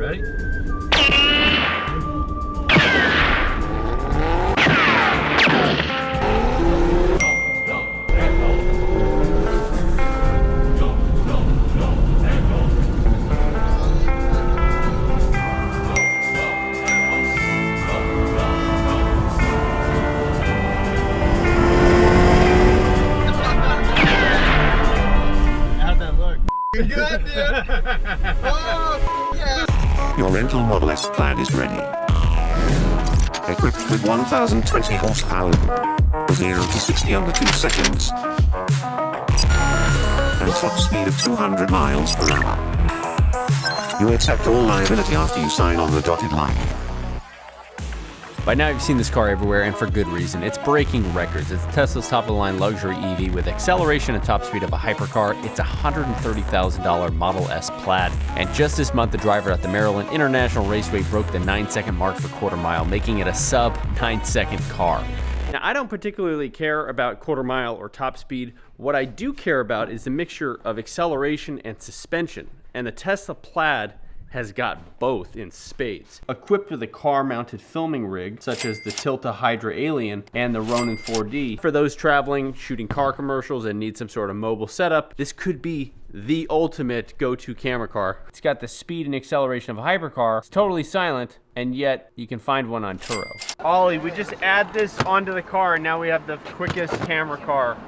Ready? Good, dude. Oh, yeah. Your rental Model S Plaid is ready. Equipped with 1020 horsepower, 0 to 60 under 2 seconds, and top speed of 200 miles per hour. You accept all liability after you sign on the dotted line. By now you've seen this car everywhere, and for good reason. It's breaking records. It's Tesla's top-of-the-line luxury EV with acceleration and top speed of a hypercar. It's a $130,000 Model S Plaid. And just this month, the driver at the Maryland International Raceway broke the 9-second mark for quarter mile, making it a sub 9-second car. Now, I don't particularly care about quarter mile or top speed. What I do care about is the mixture of acceleration and suspension. And the Tesla Plaid has got both in spades. Equipped with a car-mounted filming rig, such as the Tilta Hydra Alien and the Ronin 4D. For those traveling, shooting car commercials, and need some sort of mobile setup, this could be the ultimate go-to camera car. It's got the speed and acceleration of a hypercar. It's totally silent, and yet you can find one on Turo. Ollie, we just add this onto the car, and now we have the quickest camera car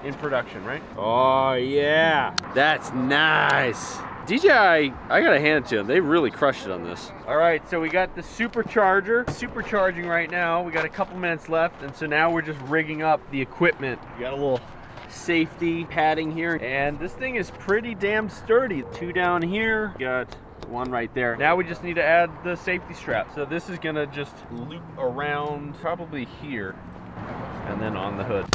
in production, right? Oh yeah, that's nice. DJI, I gotta hand it to them. They really crushed it on this. All right, so we got the supercharger. Supercharging right now. We got a couple minutes left, and so now we're just rigging up the equipment. We got a little safety padding here, and this thing is pretty damn sturdy. 2 down here, got 1 right there. Now we just need to add the safety strap. So this is gonna just loop around probably here, and then on the hood.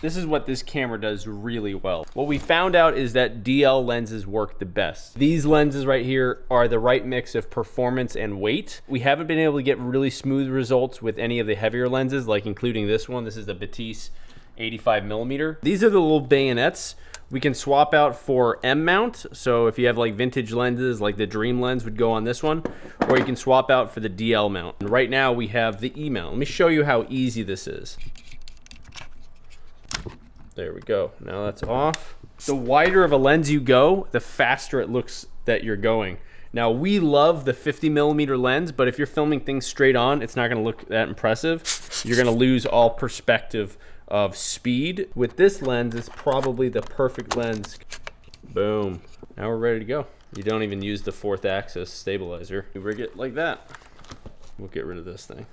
This is what this camera does really well. What we found out is that DL lenses work the best. These lenses right here are the right mix of performance and weight. We haven't been able to get really smooth results with any of the heavier lenses, like including this one. This is the Batiste 85mm. These are the little bayonets we can swap out for M mount. So if you have like vintage lenses, like the Dream lens would go on this one, or you can swap out for the DL mount. And right now we have the E mount. Let me show you how easy this is. There we go. Now that's off. The wider of a lens you go, the faster it looks that you're going. Now we love the 50mm lens, but if you're filming things straight on, it's not gonna look that impressive. You're gonna lose all perspective of speed. With this lens, it's probably the perfect lens. Boom. Now we're ready to go. You don't even use the 4th axis stabilizer. You rig it like that. We'll get rid of this thing.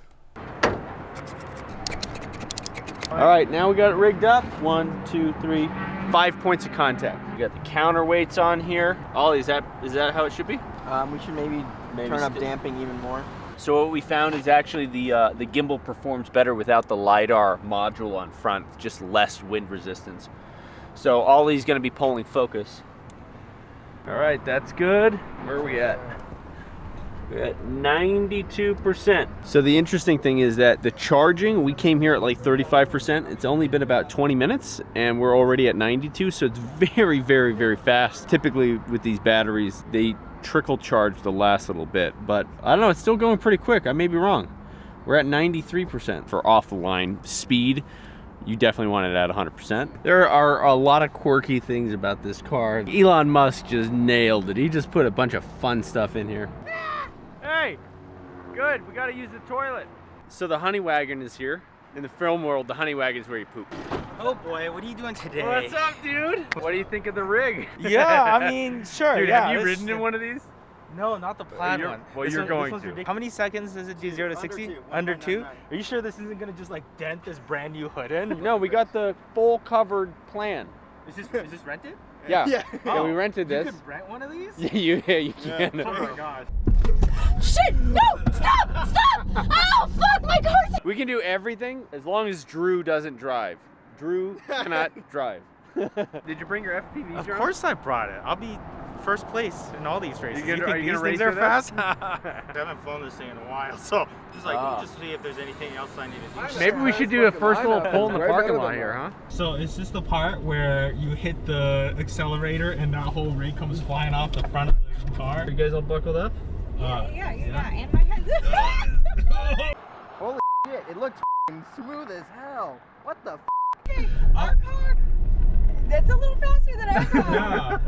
All right, now we got it rigged up. 1, 2, 3, 5 points of contact. We got the counterweights on here. Ollie, is that how it should be? We should maybe turn up damping even more. So what we found is actually the gimbal performs better without the LiDAR module on front, just less wind resistance. So Ollie's gonna be pulling focus. All right, that's good. Where are we at? We're at 92%. So the interesting thing is that the charging, we came here at like 35%. It's only been about 20 minutes and we're already at 92. So it's very, very, very fast. Typically with these batteries, they trickle charge the last little bit, but I don't know, it's still going pretty quick. I may be wrong. We're at 93% for off the line speed. You definitely want it at 100%. There are a lot of quirky things about this car. Elon Musk just nailed it. He just put a bunch of fun stuff in here. Hey, good, we gotta use the toilet. So the honey wagon is here. In the film world, the honey wagon is where you poop. Oh boy, what are you doing today? What's up, dude? What do you think of the rig? Yeah, I mean, sure. Dude, yeah, have you ridden in one of these? No, not the Plaid one. Well, you're going to. How many seconds does it do 0 to 60? Under 2? Are you sure this isn't gonna just like dent this brand new hood in? No, we got the full covered plan. Is this rented? Yeah. Yeah. Yeah, we rented this. You could rent one of these? Yeah, you can. Oh my gosh. Shit! No! Stop! Stop! Oh, fuck! My car's... We can do everything as long as Drew doesn't drive. Drew cannot drive. Did you bring your FPV drone? Of course I brought it. I'll be first place in all these races. You think these race things are with fast? I haven't flown this thing in a while, so just see if there's anything else I need to do. Maybe we should do a first little pull in the parking lot here, huh? So is this the part where you hit the accelerator and that whole rig comes flying off the front of the car. Are you guys all buckled up? Yeah, and my head. Holy shit, it looks smooth as hell. What the Our car, that's a little faster than our car. Yeah.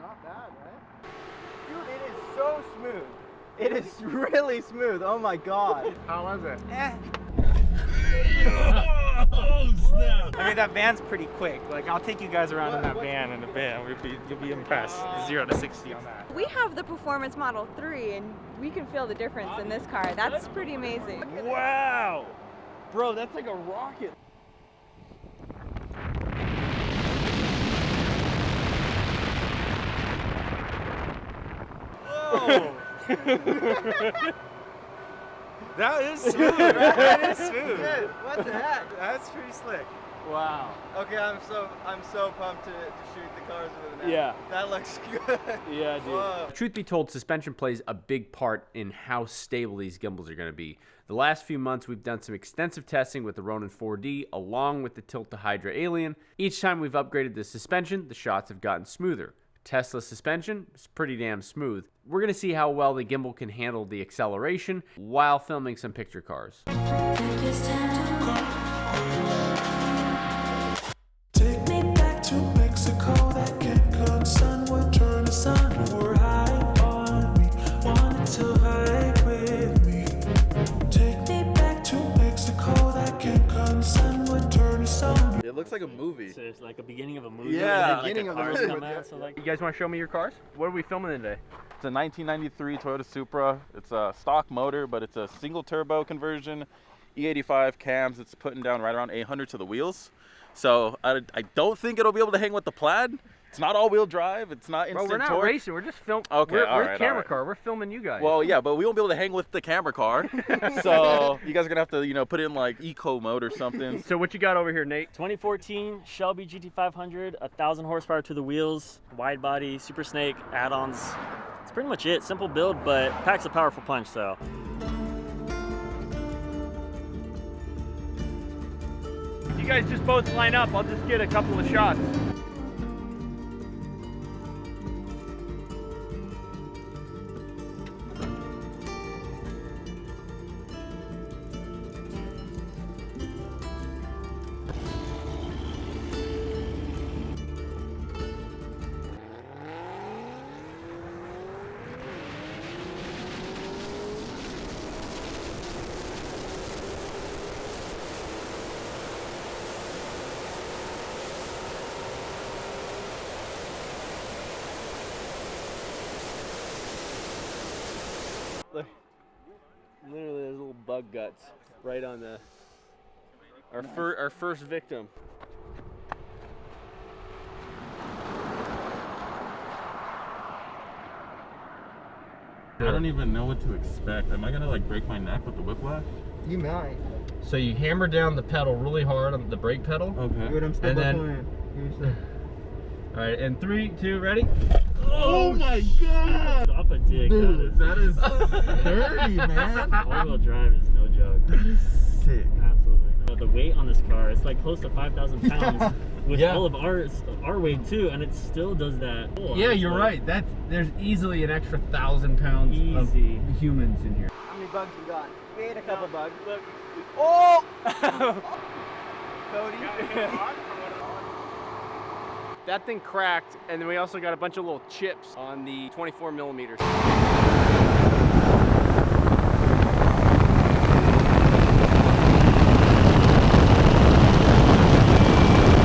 Not bad, right? Dude, it is so smooth. It is really smooth. Oh my god. How was it? Oh snap! I mean, that van's pretty quick. Like, I'll take you guys around in that van in a bit. You'll be impressed. 0 to 60 on that. We have the Performance Model 3, and we can feel the difference in this car. That's pretty amazing. Wow. Bro, that's like a rocket. Oh! That is smooth. That is smooth. Dude, what the heck? That's pretty slick. Wow. Okay, I'm so pumped to shoot the cars with it now. Yeah. That looks good. Yeah, dude. Whoa. Truth be told, suspension plays a big part in how stable these gimbals are going to be. The last few months, we've done some extensive testing with the Ronin 4D, along with the Tilt to Hydra Alien. Each time we've upgraded the suspension, the shots have gotten smoother. Tesla suspension is pretty damn smooth. We're going to see how well the gimbal can handle the acceleration while filming some picture cars. Take me back to Mexico, that Cancun sun would turn to sun. Were high on me, wanted to vibe with me. Take me back to Mexico, that Cancun sun would turn to sun. It looks like a movie. So it's like a beginning of a movie. Yeah, like beginning the of the cars movie. come out, so like You guys want to show me your cars? What are we filming today? It's a 1993 Toyota Supra. It's a stock motor, but it's a single turbo conversion, E85 cams. It's putting down right around 800 to the wheels. So I don't think it'll be able to hang with the Plaid. It's not all-wheel drive. It's not instant Bro, we're not torque. racing. We're just filming. Okay, we're all a right, camera all right. car. We're filming you guys. Well, yeah, but we won't be able to hang with the camera car. So you guys are gonna have to, put in like eco mode or something. So what you got over here, Nate? 2014 Shelby GT500, 1,000 horsepower to the wheels, wide body, Super Snake, add-ons. That's pretty much it. Simple build, but packs a powerful punch. So. You guys just both line up. I'll just get a couple of shots. Literally, there's little bug guts right on the our first victim. I don't even know what to expect. Am I gonna like break my neck with the whiplash? You might. So you hammer down the pedal really hard on the brake pedal. Okay. Dude, I'm still And then- behind. All right, and 3, 2, ready? Oh my god! Off a dig. Dude, that is dirty, man. All-wheel drive is no joke. That is sick. Absolutely. No. The weight on this car, it's like close to 5,000 pounds with Yeah. all of our weight too, and it still does that. Yeah, It's you're like right. There's easily an extra 1,000 pounds Easy. of humans in here. How many bugs we got? We ate a couple bugs. Look. Oh! Cody. That thing cracked, and then we also got a bunch of little chips on the 24 millimeters.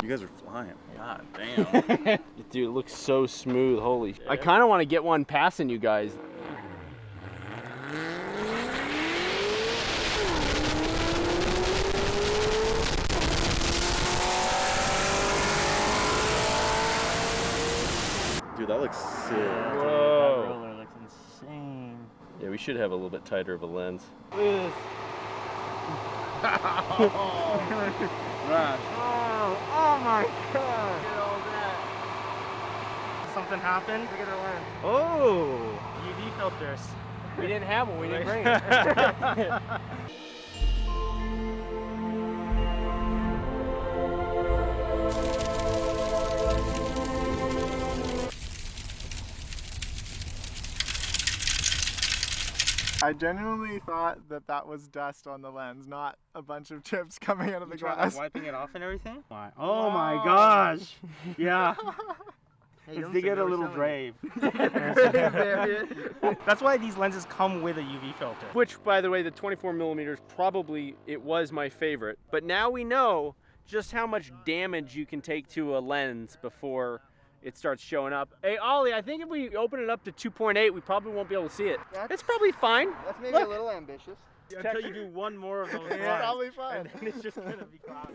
You guys are flying. God damn. Dude, it looks so smooth. Holy shit. I kind of want to get one passing you guys. Dude, that looks sick. Yeah, dude, Whoa. that roller looks insane. Yeah, we should have a little bit tighter of a lens. Look at this. Oh my god. Look at all that. Something happened. Look at our lens. Oh! UV filters. We didn't have one. We didn't bring it. I genuinely thought that that was dust on the lens, not a bunch of chips coming out of the glass. Wiping it off and everything? Oh my gosh. Yeah. Hey, Let's dig it a little grave. That's why these lenses come with a UV filter. Which, by the way, the 24 millimeters probably it was my favorite. But now we know just how much damage you can take to a lens before it starts showing up. Hey, Ollie, I think if we open it up to 2.8, we probably won't be able to see it. It's probably fine. That's maybe Look. a little ambitious. Until you do one more of those It's lines, probably fine. and then it's just gonna be cloudy.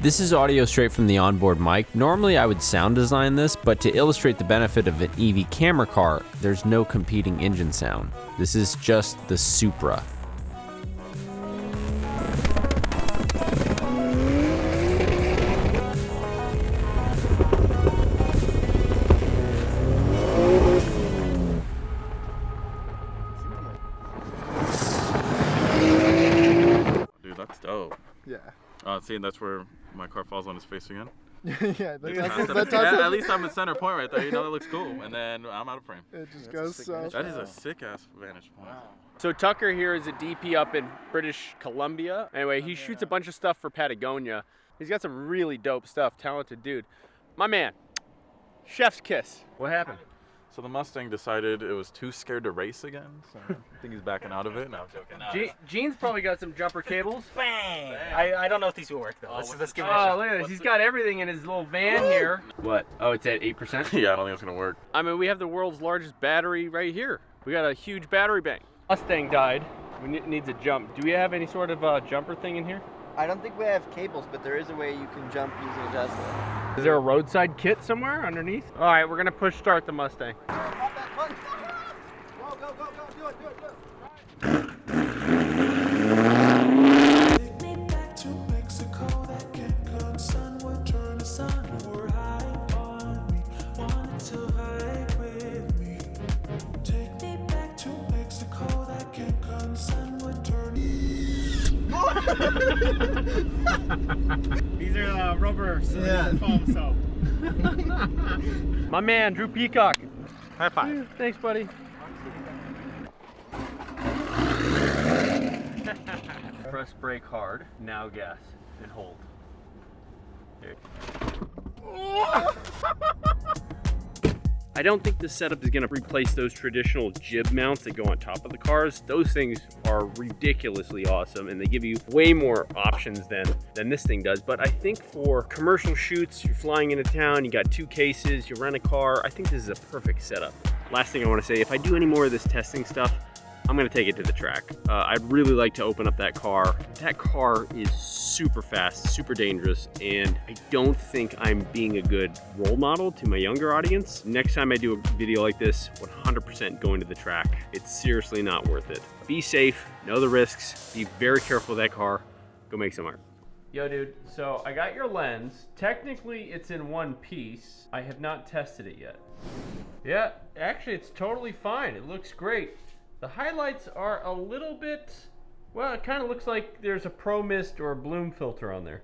This is audio straight from the onboard mic. Normally I would sound design this, but to illustrate the benefit of an EV camera car, there's no competing engine sound. This is just the Supra. Dude, that's dope. Yeah. See, that's where my car falls on its face again. Yeah, At least I'm in center point right there. You know, that looks cool. And then I'm out of frame. It just goes so. That is a sick ass vantage point. So Tucker here is a DP up in British Columbia. Anyway, he shoots a bunch of stuff for Patagonia. He's got some really dope stuff, talented dude. My man, chef's kiss. What happened? So the Mustang decided it was too scared to race again. So I think he's backing out of it. No, I'm joking. Gene's probably got some jumper cables. Bang! I don't know if these will work though. Let's give it a Oh, shot. look at this. He's got everything in his little van here. What? Oh, it's at 8%? Yeah, I don't think it's gonna work. I mean, we have the world's largest battery right here. We got a huge battery bank. Mustang died. Needs a jump. Do we have any sort of jumper thing in here? I don't think we have cables, but there is a way you can jump using a Tesla. Is there a roadside kit somewhere underneath? All right, we're gonna push start the Mustang. Go, go, go, go, do it, do it, do it. Take me back to Mexico. That Cancun sun would turn to sun. You were high on me, wanted to vibe with me. Take me back to Mexico. That Cancun sun would turn. These are rubber, so foam soap. My man, Drew Peacock. High five. Thanks, buddy. Press brake hard, now gas, and hold. There. I don't think this setup is going to replace those traditional jib mounts that go on top of the cars. Those things are ridiculously awesome and they give you way more options than this thing does. But I think for commercial shoots, you're flying into town, you got 2 cases, you rent a car, I think this is a perfect setup. Last thing I want to say, if I do any more of this testing stuff, I'm gonna take it to the track. I'd really like to open up that car. That car is super fast, super dangerous, and I don't think I'm being a good role model to my younger audience. Next time I do a video like this, 100% going to the track. It's seriously not worth it. Be safe, know the risks, be very careful with that car, go make some art. Yo dude, so I got your lens. Technically it's in one piece. I have not tested it yet. Yeah, actually it's totally fine. It looks great. The highlights are a little bit, well, it kind of looks like there's a Pro Mist or a bloom filter on there.